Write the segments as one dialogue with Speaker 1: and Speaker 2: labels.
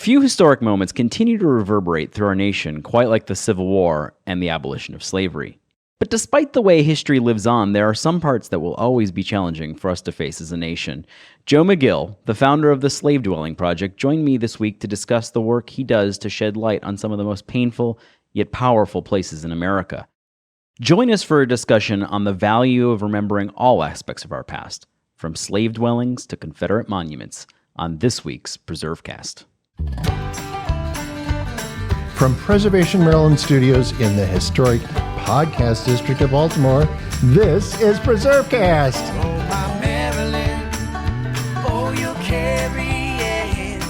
Speaker 1: few historic moments continue to reverberate through our nation, quite like the Civil War and the abolition of slavery. But despite the way history lives on, there are some parts that will always be challenging for us to face as a nation. Joe McGill, the founder of the Slave Dwelling Project, joined me this week to discuss the work he does to shed light on some of the most painful yet powerful places in America. Join us for a discussion on the value of remembering all aspects of our past, from slave dwellings to Confederate monuments, on this week's PreserveCast.
Speaker 2: From Preservation Maryland Studios in the historic Podcast District of Baltimore, this is PreserveCast.
Speaker 3: Oh, my Maryland, oh, you're carrying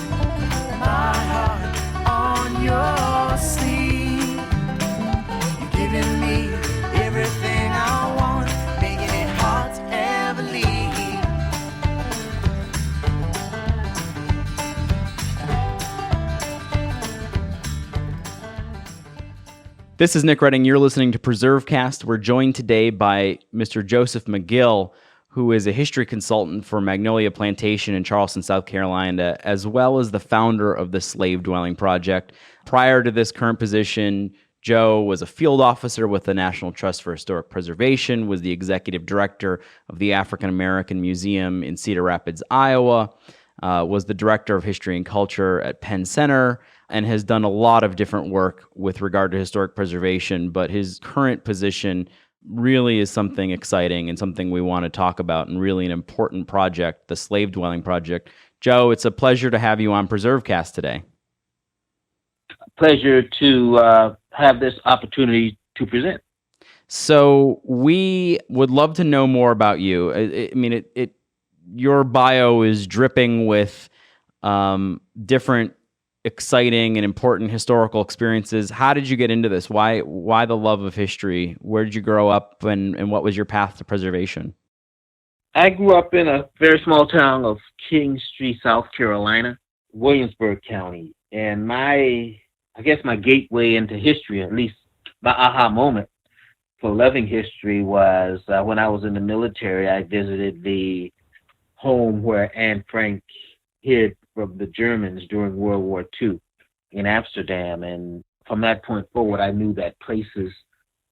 Speaker 3: my heart on your sleeve. You're giving me everything I want, making it hard to ever leave.
Speaker 1: This is Nick Redding. You're listening to PreserveCast. We're joined today by Mr. Joseph McGill, who is a history consultant for Magnolia Plantation in Charleston, South Carolina, as well as the founder of the Slave Dwelling Project. Prior to this current position, Joe was a field officer with the National Trust for Historic Preservation, was the executive director of the African American Museum in Cedar Rapids, Iowa, was the director of history and culture at Penn Center, and has done a lot of different work with regard to historic preservation, but his current position really is something exciting and something we want to talk about, and really an important project, the Slave Dwelling Project. Joe, it's a pleasure to have you on PreserveCast today.
Speaker 4: Pleasure to have this opportunity to present.
Speaker 1: So we would love to know more about you. Your bio is dripping with different exciting and important historical experiences. How did you get into this? Why the love of history? Where did you grow up, and what was your path to preservation?
Speaker 4: I grew up in a very small town of Kingstree, South Carolina, Williamsburg County. And my gateway into history, at least my aha moment for loving history, was when I was in the military. I visited the home where Anne Frank hid from the Germans during World War II in Amsterdam. And from that point forward, I knew that places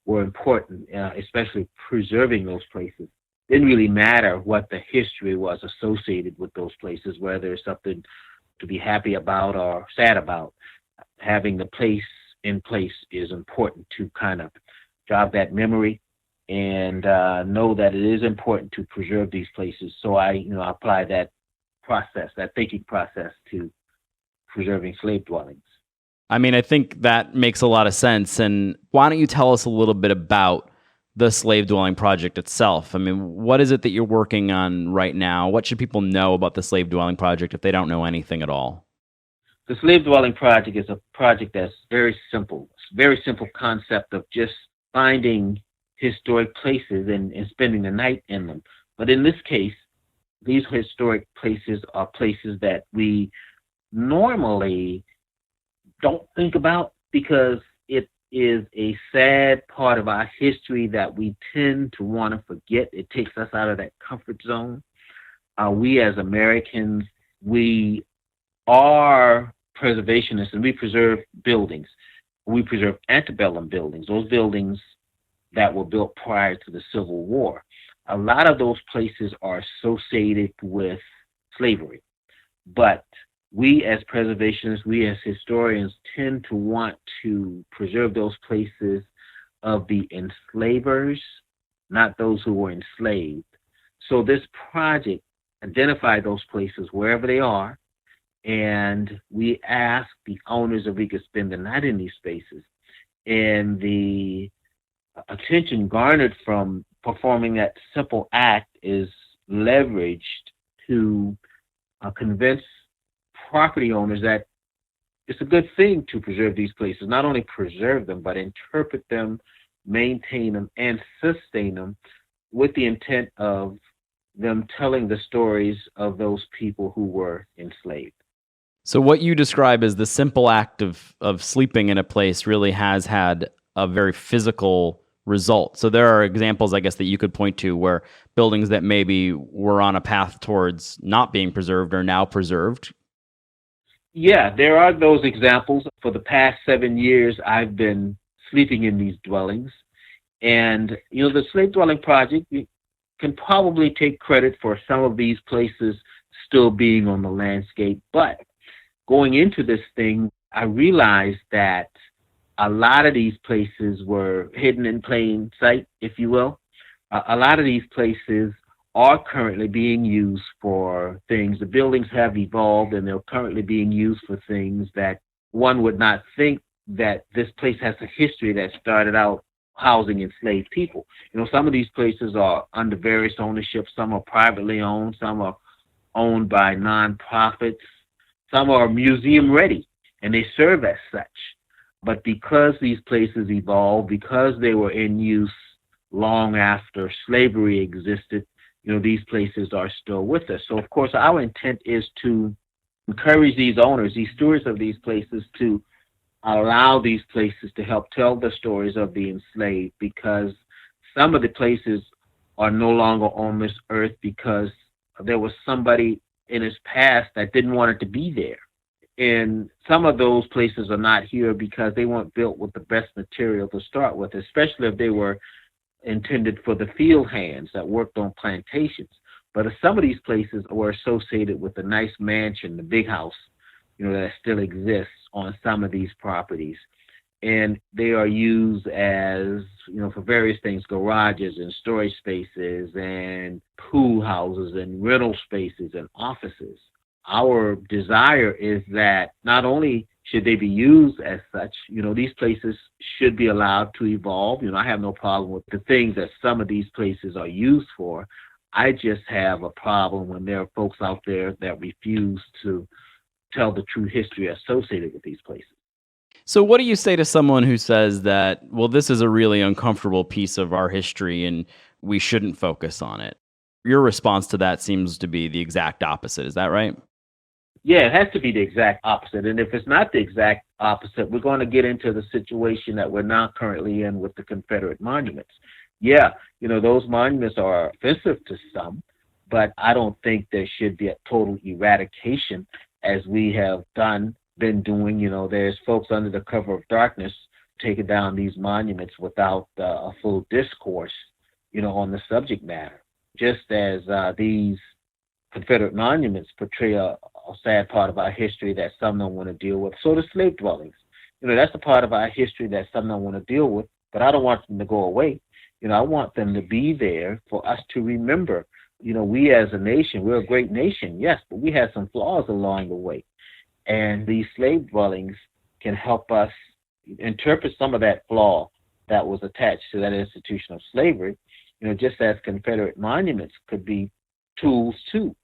Speaker 4: were important, especially preserving those places. Didn't really matter what the history was associated with those places, whether it's something to be happy about or sad about. Having the place in place is important to kind of jog that memory and know that it is important to preserve these places. So I apply that thinking process to preserving slave dwellings.
Speaker 1: I think that makes a lot of sense. And why don't you tell us a little bit about the Slave Dwelling Project itself? What is it that you're working on right now? What should people know about the Slave Dwelling Project if they don't know anything at all?
Speaker 4: The Slave Dwelling Project is a project that's very simple. It's a very simple concept of just finding historic places and spending the night in them. But in this case, these historic places are places that we normally don't think about because it is a sad part of our history that we tend to want to forget. It takes us out of that comfort zone. We as Americans, we are preservationists, and we preserve buildings. We preserve antebellum buildings, those buildings that were built prior to the Civil War. A lot of those places are associated with slavery, but we as preservationists, we as historians tend to want to preserve those places of the enslavers, not those who were enslaved. So this project identified those places wherever they are, and we asked the owners if we could spend the night in these spaces. And the attention garnered from performing that simple act is leveraged to convince property owners that it's a good thing to preserve these places, not only preserve them, but interpret them, maintain them, and sustain them with the intent of them telling the stories of those people who were enslaved.
Speaker 1: So what you describe as the simple act of sleeping in a place really has had a very physical result. So there are examples, I guess, that you could point to where buildings that maybe were on a path towards not being preserved are now preserved.
Speaker 4: Yeah, there are those examples. For the past 7 years, I've been sleeping in these dwellings. And, the slave dwelling project can probably take credit for some of these places still being on the landscape. But going into this thing, I realized that a lot of these places were hidden in plain sight, if you will. A lot of these places are currently being used for things. The buildings have evolved and they're currently being used for things that one would not think that this place has a history that started out housing enslaved people. Some of these places are under various ownership. Some are privately owned. Some are owned by nonprofits. Some are museum ready and they serve as such. But because these places evolved, because they were in use long after slavery existed, these places are still with us. So, of course, our intent is to encourage these owners, these stewards of these places, to allow these places to help tell the stories of the enslaved, because some of the places are no longer on this earth because there was somebody in his past that didn't want it to be there. And some of those places are not here because they weren't built with the best material to start with, especially if they were intended for the field hands that worked on plantations. But some of these places were associated with the nice mansion, the big house, that still exists on some of these properties. And they are used as, for various things, garages and storage spaces and pool houses and rental spaces and offices. Our desire is that not only should they be used as such, these places should be allowed to evolve. I have no problem with the things that some of these places are used for. I just have a problem when there are folks out there that refuse to tell the true history associated with these places.
Speaker 1: So what do you say to someone who says that, well, this is a really uncomfortable piece of our history and we shouldn't focus on it? Your response to that seems to be the exact opposite. Is that right?
Speaker 4: Yeah, it has to be the exact opposite. And if it's not the exact opposite, we're going to get into the situation that we're now currently in with the Confederate monuments. Yeah, those monuments are offensive to some, but I don't think there should be a total eradication as we have been doing. There's folks under the cover of darkness taking down these monuments without a full discourse, on the subject matter. Just as these Confederate monuments portray a sad part of our history that some don't want to deal with. So the slave dwellings, that's a part of our history that some don't want to deal with, but I don't want them to go away. I want them to be there for us to remember. We as a nation, we're a great nation, yes, but we had some flaws along the way. And these slave dwellings can help us interpret some of that flaw that was attached to that institution of slavery, just as Confederate monuments could be tools too,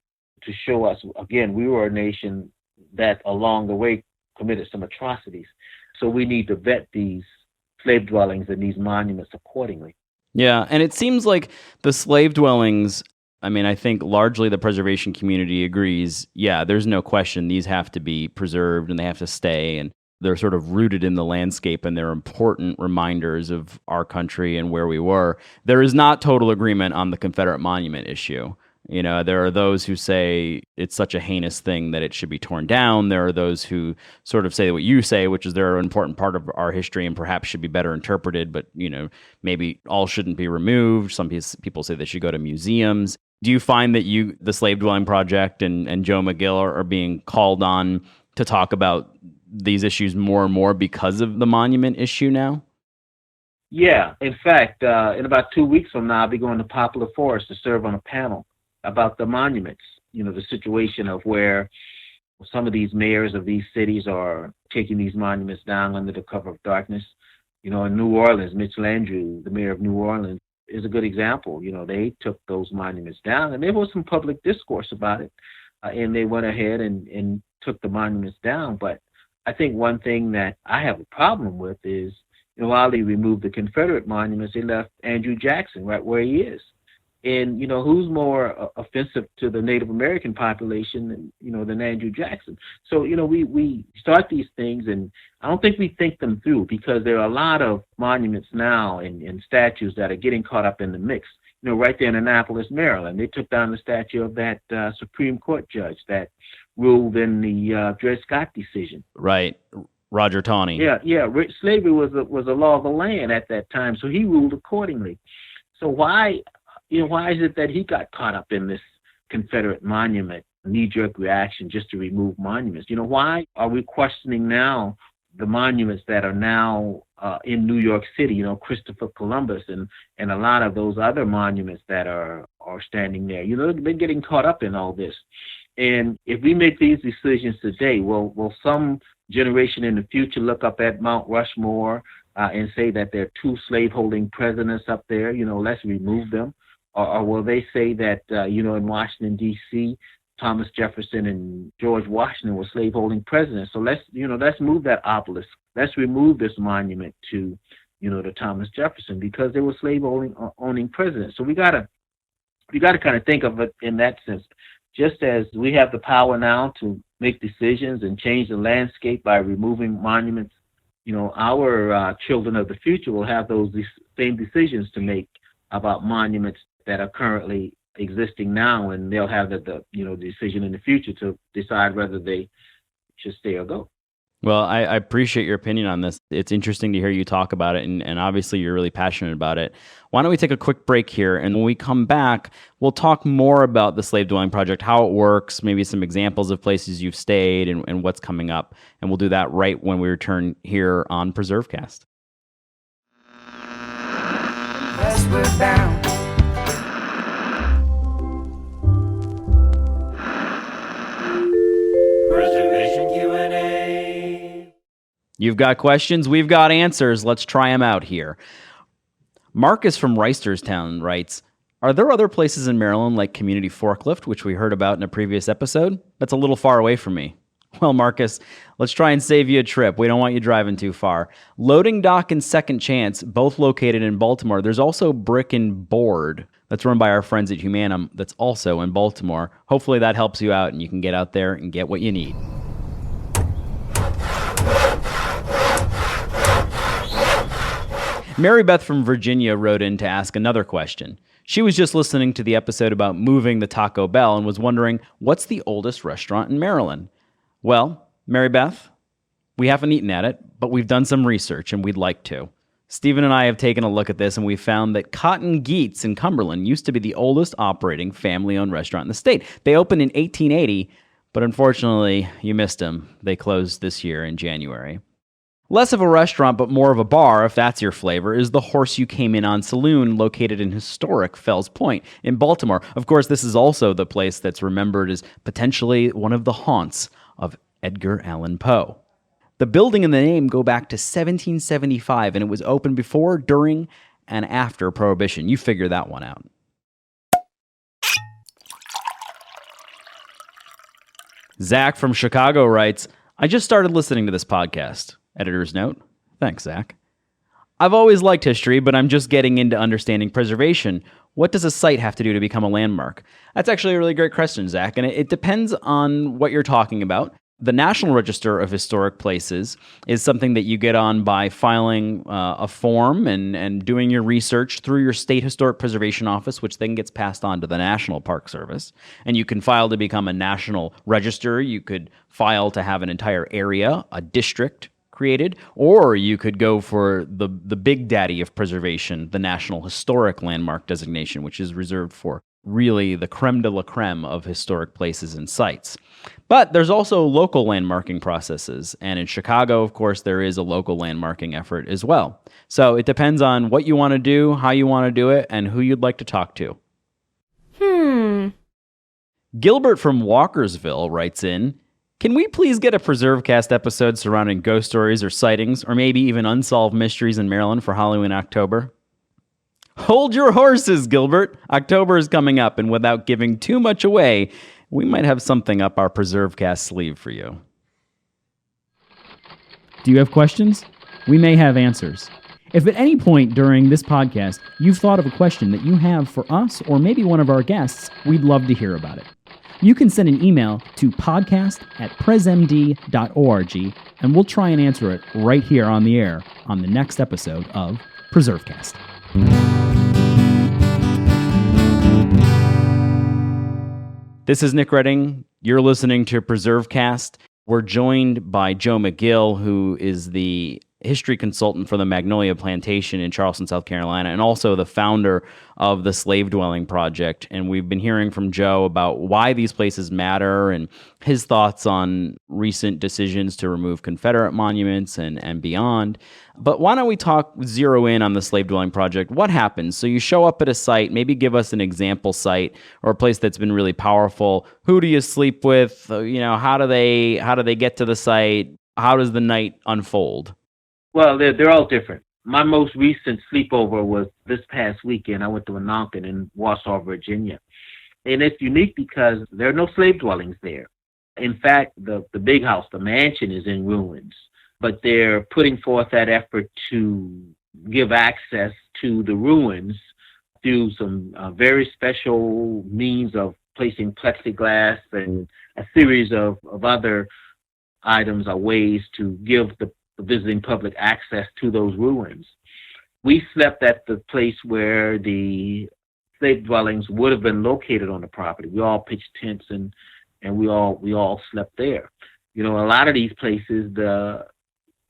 Speaker 4: to show us, again, we were a nation that along the way committed some atrocities. So we need to vet these slave dwellings and these monuments accordingly.
Speaker 1: Yeah, and it seems like the slave dwellings, I think largely the preservation community agrees, yeah, there's no question these have to be preserved and they have to stay, and they're sort of rooted in the landscape and they're important reminders of our country and where we were. There is not total agreement on the Confederate monument issue. There are those who say it's such a heinous thing that it should be torn down. There are those who sort of say what you say, which is they're an important part of our history and perhaps should be better interpreted, but, maybe all shouldn't be removed. Some people say they should go to museums. Do you find that the Slave Dwelling Project and Joe McGill are being called on to talk about these issues more and more because of the monument issue now?
Speaker 4: Yeah. In fact, in about 2 weeks from now, I'll be going to Poplar Forest to serve on a panel about the monuments, the situation of where some of these mayors of these cities are taking these monuments down under the cover of darkness. In New Orleans, Mitch Landrieu, the mayor of New Orleans, is a good example. They took those monuments down, and there was some public discourse about it, and they went ahead and took the monuments down. But I think one thing that I have a problem with is, while they removed the Confederate monuments, they left Andrew Jackson right where he is. And, who's more offensive to the Native American population than Andrew Jackson? So, we start these things, and I don't think we think them through, because there are a lot of monuments now and statues that are getting caught up in the mix. Right there in Annapolis, Maryland, they took down the statue of that Supreme Court judge that ruled in the Dred Scott decision.
Speaker 1: Right. Roger Taney.
Speaker 4: Yeah. Slavery was a law of the land at that time, so he ruled accordingly. So why is it that he got caught up in this Confederate monument knee-jerk reaction just to remove monuments? Why are we questioning now the monuments that are now in New York City? Christopher Columbus and a lot of those other monuments that are standing there. They've been getting caught up in all this. And if we make these decisions today, will some generation in the future look up at Mount Rushmore and say that there are two slaveholding presidents up there? Let's remove them. Or will they say that, in Washington, D.C., Thomas Jefferson and George Washington were slaveholding presidents? So let's move that obelisk. Let's remove this monument to, to Thomas Jefferson, because they were slave-owning presidents. So we gotta kind of think of it in that sense. Just as we have the power now to make decisions and change the landscape by removing monuments, our children of the future will have those same decisions to make about monuments that are currently existing now, and they'll have the decision in the future to decide whether they should stay or go.
Speaker 1: Well, I appreciate your opinion on this. It's interesting to hear you talk about it, and obviously you're really passionate about it. Why don't we take a quick break here, and when we come back, we'll talk more about the Slave Dwelling Project, how it works, maybe some examples of places you've stayed and what's coming up, and we'll do that right when we return here on PreserveCast.
Speaker 3: Westward bound. Preservation Q&A.
Speaker 1: You've got questions, we've got answers. Let's try them out here. Marcus from Reisterstown writes, are there other places in Maryland like Community Forklift, which we heard about in a previous episode? That's a little far away from me. Well, Marcus, let's try and save you a trip. We don't want you driving too far. Loading Dock and Second Chance, both located in Baltimore. There's also Brick and Board that's run by our friends at Humanum that's also in Baltimore. Hopefully that helps you out and you can get out there and get what you need. Mary Beth from Virginia wrote in to ask another question. She was just listening to the episode about moving the Taco Bell and was wondering, what's the oldest restaurant in Maryland? Well, Mary Beth, we haven't eaten at it, but we've done some research and we'd like to. Stephen and I have taken a look at this and we found that Cotton Geats in Cumberland used to be the oldest operating family-owned restaurant in the state. They opened in 1880, but unfortunately, you missed them. They closed this year in January. Less of a restaurant, but more of a bar, if that's your flavor, is the Horse You Came In On Saloon, located in historic Fells Point in Baltimore. Of course, this is also the place that's remembered as potentially one of the haunts of Edgar Allan Poe. The building and the name go back to 1775, and it was open before, during, and after Prohibition. You figure that one out. Zach from Chicago writes, I just started listening to this podcast. Editor's note. Thanks, Zach. I've always liked history, but I'm just getting into understanding preservation. What does a site have to do to become a landmark? That's actually a really great question, Zach, and it depends on what you're talking about. The National Register of Historic Places is something that you get on by filing a form and doing your research through your state historic preservation office, which then gets passed on to the National Park Service. And you can file to become a national register. You could file to have an entire area, a district, created, or you could go for the big daddy of preservation, the National Historic Landmark designation, which is reserved for really the creme de la creme of historic places and sites. But there's also local landmarking processes, and in Chicago, of course, there is a local landmarking effort as well. So it depends on what you want to do, how you want to do it, and who you'd like to talk to. Gilbert from Walkersville writes in, can we please get a PreserveCast episode surrounding ghost stories or sightings, or maybe even unsolved mysteries in Maryland for Halloween October? Hold your horses, Gilbert. October is coming up, and without giving too much away, we might have something up our PreserveCast sleeve for you. Do you have questions? We may have answers. If at any point during this podcast you've thought of a question that you have for us or maybe one of our guests, we'd love to hear about it. You can send an email to podcast@presmd.org, and we'll try and answer it right here on the air on the next episode of This is Nick Redding. You're listening to PreserveCast. We're joined by Joe McGill, who is the history consultant for the Magnolia Plantation in Charleston, South Carolina, and also the founder of the Slave Dwelling Project. And we've been hearing from Joe about why these places matter and his thoughts on recent decisions to remove Confederate monuments and beyond. But why don't we zero in on the Slave Dwelling Project? What happens? So you show up at a site, maybe give us an example site or a place that's been really powerful. Who do you sleep with? How do they get to the site? How does the night unfold?
Speaker 4: Well, they're all different. My most recent sleepover was this past weekend. I went to Mononkin in Warsaw, Virginia. And it's unique because there are no slave dwellings there. In fact, the big house, the mansion, is in ruins. But they're putting forth that effort to give access to the ruins through some very special means of placing plexiglass and a series of other items or ways to give the visiting public access to those ruins. We slept at the place where the slave dwellings would have been located on the property. We all pitched tents and we all slept there. A lot of these places, the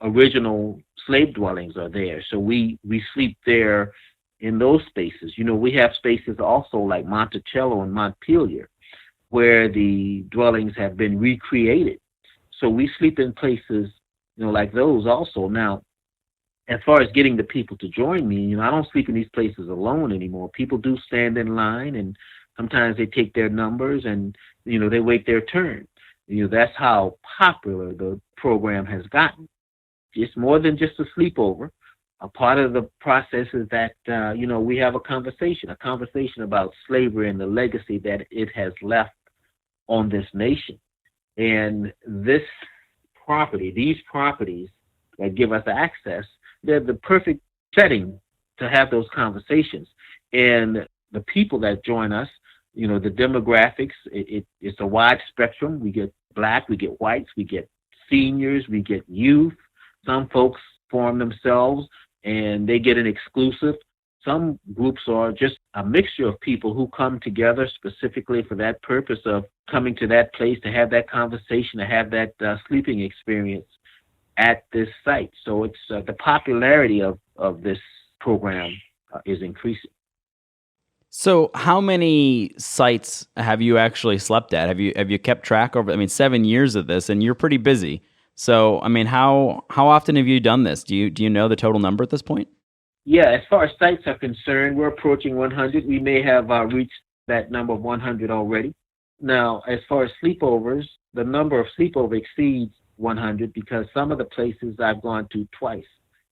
Speaker 4: original slave dwellings are there. So we sleep there in those spaces. We have spaces also like Monticello and Montpelier where the dwellings have been recreated. So we sleep in places like those also. Now, as far as getting the people to join me, I don't sleep in these places alone anymore. People do stand in line, and sometimes they take their numbers and, they wait their turn. That's how popular the program has gotten. It's more than just a sleepover. A part of the process is that, we have a conversation about slavery and the legacy that it has left on this nation. And these properties that give us access, they're the perfect setting to have those conversations. And the people that join us, the demographics, it's a wide spectrum. We get black, we get whites, we get seniors, we get youth. Some folks form themselves and they get an exclusive. Some groups are just a mixture of people who come together specifically for that purpose of coming to that place to have that conversation, to have that sleeping experience at this site. So it's the popularity of this program is increasing.
Speaker 1: So how many sites have you actually slept at? Have you kept track over, 7 years of this, and you're pretty busy. So, how often have you done this? Do you know the total number at this point?
Speaker 4: Yeah, as far as sites are concerned, we're approaching 100. We may have reached that number of 100 already. Now, as far as sleepovers, the number of sleepovers exceeds 100 because some of the places I've gone to twice,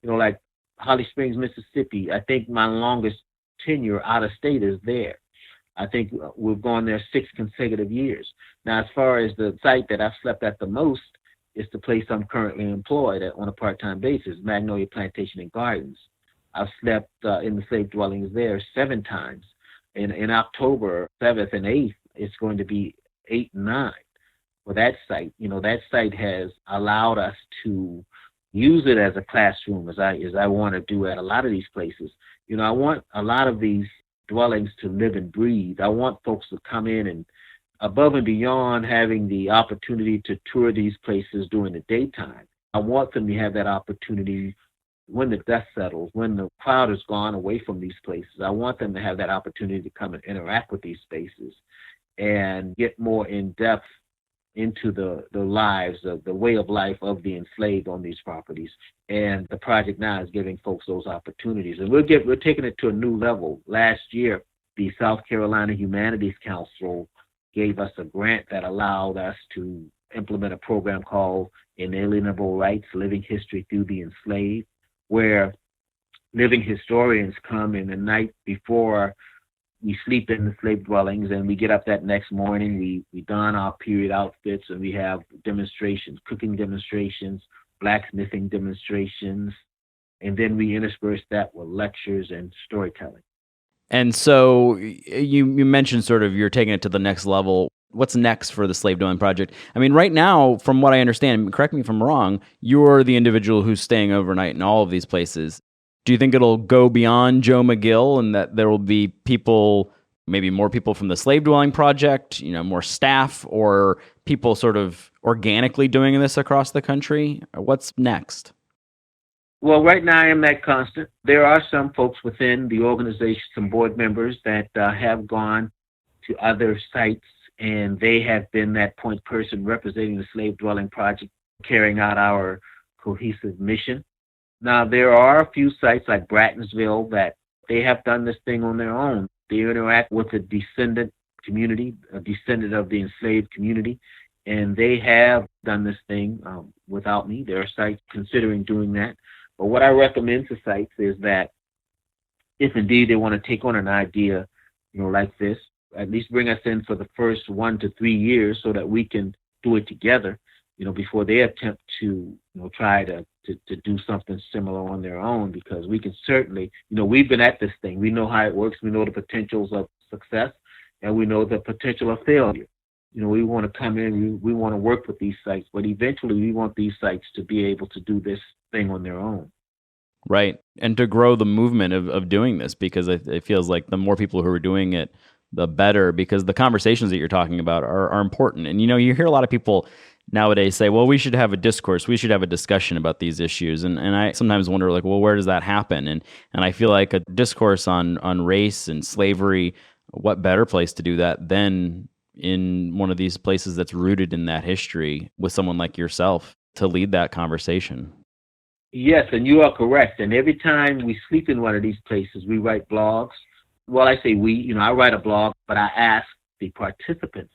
Speaker 4: like Holly Springs, Mississippi. I think my longest tenure out of state is there. I think we've gone there 6 consecutive years. Now, as far as the site that I've slept at the most, it's the place I'm currently employed at on a part-time basis, Magnolia Plantation and Gardens. I've slept in the slave dwellings there 7 times. In October 7th and 8th, it's going to be 8 and 9 for that site. That site has allowed us to use it as a classroom as I want to do at a lot of these places. I want a lot of these dwellings to live and breathe. I want folks to come in and above and beyond having the opportunity to tour these places during the daytime. I want them to have that opportunity when the dust settles, when the cloud is gone away from these places. I want them to have that opportunity to come and interact with these spaces and get more in depth into the lives, the way of life of the enslaved on these properties. And the project now is giving folks those opportunities. And we're taking it to a new level. Last year, the South Carolina Humanities Council gave us a grant that allowed us to implement a program called Inalienable Rights, Living History Through the Enslaved, where living historians come in the night before we sleep in the slave dwellings, and we get up that next morning, we don our period outfits, and we have demonstrations, cooking demonstrations, blacksmithing demonstrations, and then we intersperse that with lectures and storytelling.
Speaker 1: And so you mentioned sort of you're taking it to the next level. What's next for the Slave Dwelling Project? Right now, from what I understand, correct me if I'm wrong, you're the individual who's staying overnight in all of these places. Do you think it'll go beyond Joe McGill and that there will be people maybe more people from the slave dwelling project, more staff, or people sort of organically doing this across the country? What's next?
Speaker 4: Well, right now I am that constant. There are some folks within the organization, some board members that have gone to other sites, and they have been that point person representing the slave dwelling project, carrying out our cohesive mission. Now, there are a few sites like Brattonsville that they have done this thing on their own. They interact with a descendant community, a descendant of the enslaved community, and they have done this thing without me. There are sites considering doing that. But what I recommend to sites is that if indeed they want to take on an idea, like this, at least bring us in for the first 1 to 3 years so that we can do it together, before they attempt to, try to do something similar on their own, because we can certainly, we've been at this thing. We know how it works. We know the potentials of success, and we know the potential of failure. We want to come in, we want to work with these sites, but eventually we want these sites to be able to do this thing on their own.
Speaker 1: Right. And to grow the movement of doing this, because it feels like the more people who are doing it, the better, because the conversations that you're talking about are important. And, you hear a lot of people nowadays say, well, we should have a discourse. We should have a discussion about these issues. And I sometimes wonder, like, well, where does that happen? And I feel like a discourse on race and slavery, what better place to do that than in one of these places that's rooted in that history with someone like yourself to lead that conversation.
Speaker 4: Yes, and you are correct. And every time we sleep in one of these places, we write blogs. Well, I say we, I write a blog, but I ask the participants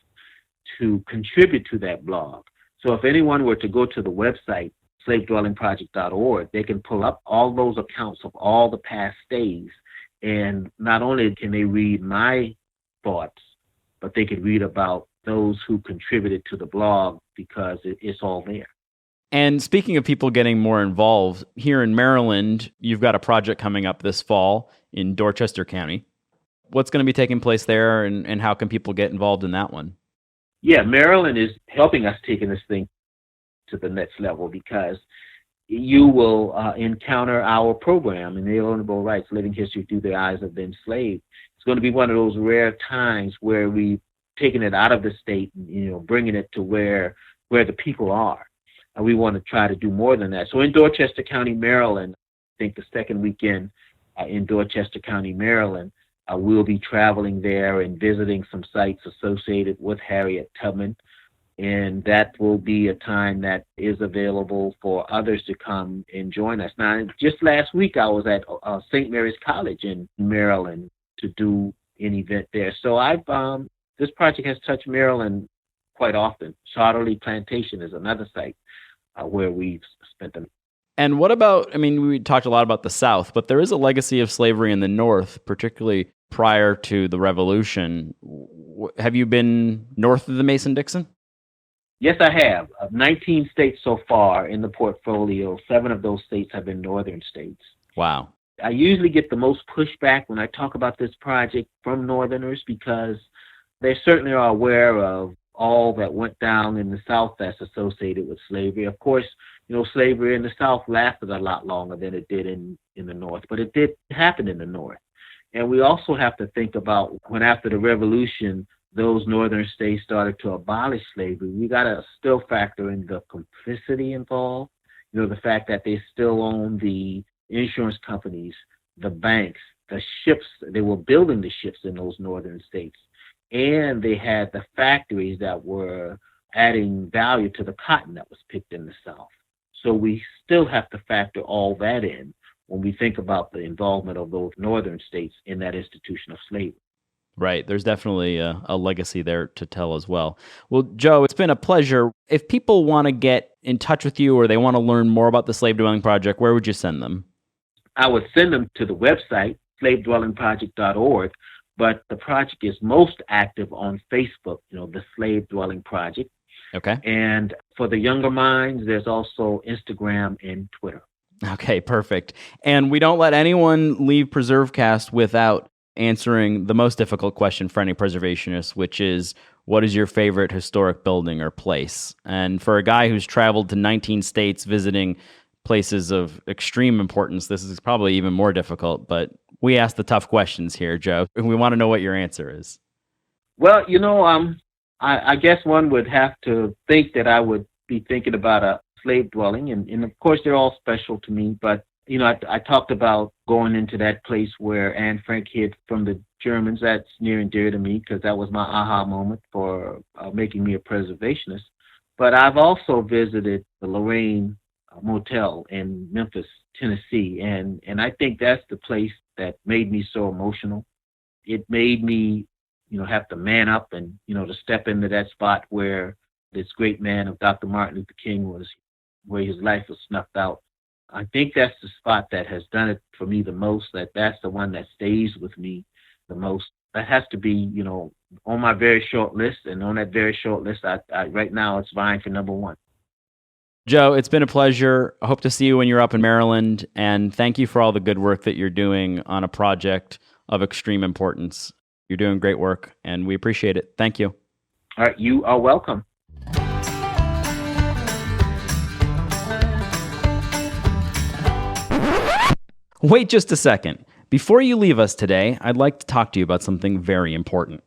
Speaker 4: to contribute to that blog. So if anyone were to go to the website, slavedwellingproject.org, they can pull up all those accounts of all the past stays. And not only can they read my thoughts, but they could read about those who contributed to the blog, because it's all there.
Speaker 1: And speaking of people getting more involved, here in Maryland, you've got a project coming up this fall in Dorchester County. What's going to be taking place there, and how can people get involved in that one?
Speaker 4: Yeah, Maryland is helping us taking this thing to the next level, because you will encounter our program, Inalienable Rights, Living History Through the Eyes of the Enslaved. It's going to be one of those rare times where we've taken it out of the state and, bringing it to where the people are. And we want to try to do more than that. So in Dorchester County, Maryland, I think the second weekend in Dorchester County, Maryland, we'll be traveling there and visiting some sites associated with Harriet Tubman. And that will be a time that is available for others to come and join us. Now, just last week, I was at St. Mary's College in Maryland to do an event there. So this project has touched Maryland quite often. Charterley Plantation is another site where we've spent them.
Speaker 1: And what about, we talked a lot about the South, but there is a legacy of slavery in the North, particularly prior to the Revolution. Have you been north of the Mason-Dixon?
Speaker 4: Yes, I have. 19 states so far in the portfolio. 7 of those states have been northern states.
Speaker 1: Wow.
Speaker 4: I usually get the most pushback when I talk about this project from northerners, because they certainly are aware of all that went down in the South that's associated with slavery. Of course, slavery in the South lasted a lot longer than it did in the North, but it did happen in the North. And we also have to think about when, after the Revolution, those northern states started to abolish slavery. We got to still factor in the complicity involved, the fact that they still own the insurance companies, the banks, the ships. They were building the ships in those northern states. And they had the factories that were adding value to the cotton that was picked in the South. So we still have to factor all that in when we think about the involvement of those northern states in that institution of slavery.
Speaker 1: Right. There's definitely a legacy there to tell as well. Well, Joe, it's been a pleasure. If people want to get in touch with you or they want to learn more about the Slave Dwelling Project, where would you send them?
Speaker 4: I would send them to the website, slavedwellingproject.org. But the project is most active on Facebook, the Slave Dwelling Project.
Speaker 1: Okay.
Speaker 4: And for the younger minds, there's also Instagram and Twitter.
Speaker 1: Okay, perfect. And we don't let anyone leave PreserveCast without answering the most difficult question for any preservationist, which is, what is your favorite historic building or place? And for a guy who's traveled to 19 states visiting places of extreme importance, this is probably even more difficult. But We ask the tough questions here, Joe. We want to know what your answer is.
Speaker 4: Well, I guess one would have to think that I would be thinking about a slave dwelling, and of course they're all special to me, but I talked about going into that place where Anne Frank hid from the Germans. That's near and dear to me because that was my aha moment for making me a preservationist. But I've also visited the Lorraine Motel in Memphis, Tennessee, and I think that's the place that made me so emotional. It made me, have to man up and, to step into that spot where this great man of Dr. Martin Luther King was, where his life was snuffed out. I think that's the spot that has done it for me the most, that's the one that stays with me the most. That has to be, on my very short list. And on that very short list, I right now it's vying for number one.
Speaker 1: Joe, it's been a pleasure. I hope to see you when you're up in Maryland. And thank you for all the good work that you're doing on a project of extreme importance. You're doing great work, and we appreciate it. Thank you.
Speaker 4: All right, you are welcome.
Speaker 1: Wait just a second. Before you leave us today, I'd like to talk to you about something very important.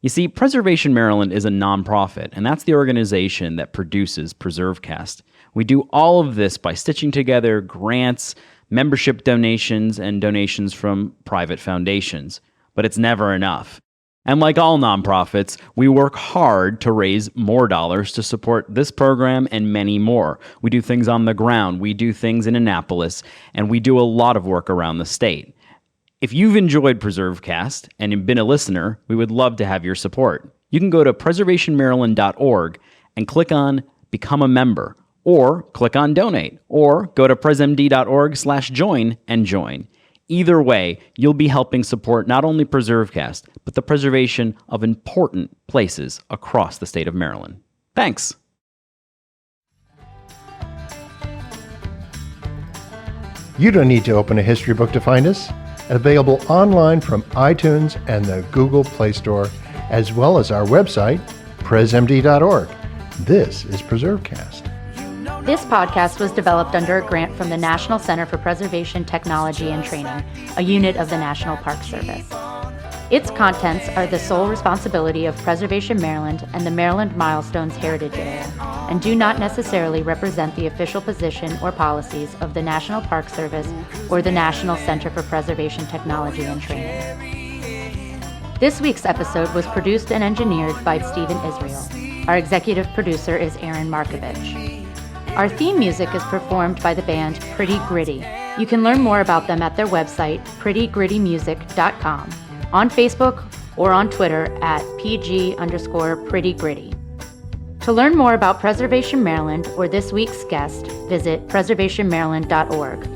Speaker 1: You see, Preservation Maryland is a nonprofit, and that's the organization that produces PreserveCast. We do all of this by stitching together grants, membership donations, and donations from private foundations. But it's never enough. And like all nonprofits, we work hard to raise more dollars to support this program and many more. We do things on the ground, we do things in Annapolis, and we do a lot of work around the state. If you've enjoyed PreserveCast and have been a listener, we would love to have your support. You can go to preservationmaryland.org and click on Become a Member, or click on Donate, or go to presmd.org/join and join. Either way, you'll be helping support not only PreserveCast, but the preservation of important places across the state of Maryland. Thanks.
Speaker 2: You don't need to open a history book to find us. Available online from iTunes and the Google Play Store, as well as our website, presmd.org. This is PreserveCast.
Speaker 5: This podcast was developed under a grant from the National Center for Preservation Technology and Training, a unit of the National Park Service. Its contents are the sole responsibility of Preservation Maryland and the Maryland Milestones Heritage Area, and do not necessarily represent the official position or policies of the National Park Service or the National Center for Preservation Technology and Training. This week's episode was produced and engineered by Stephen Israel. Our executive producer is Aaron Markovich. Our theme music is performed by the band Pretty Gritty. You can learn more about them at their website, prettygrittymusic.com, on Facebook or on Twitter at PG_prettygritty. To learn more about Preservation Maryland or this week's guest, visit preservationmaryland.org.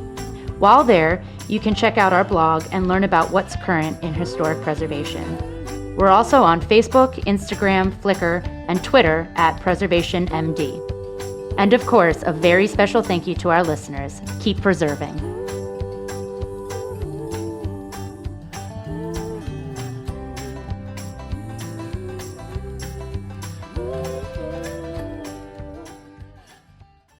Speaker 5: While there, you can check out our blog and learn about what's current in historic preservation. We're also on Facebook, Instagram, Flickr, and Twitter at PreservationMD. And of course, a very special thank you to our listeners. Keep preserving.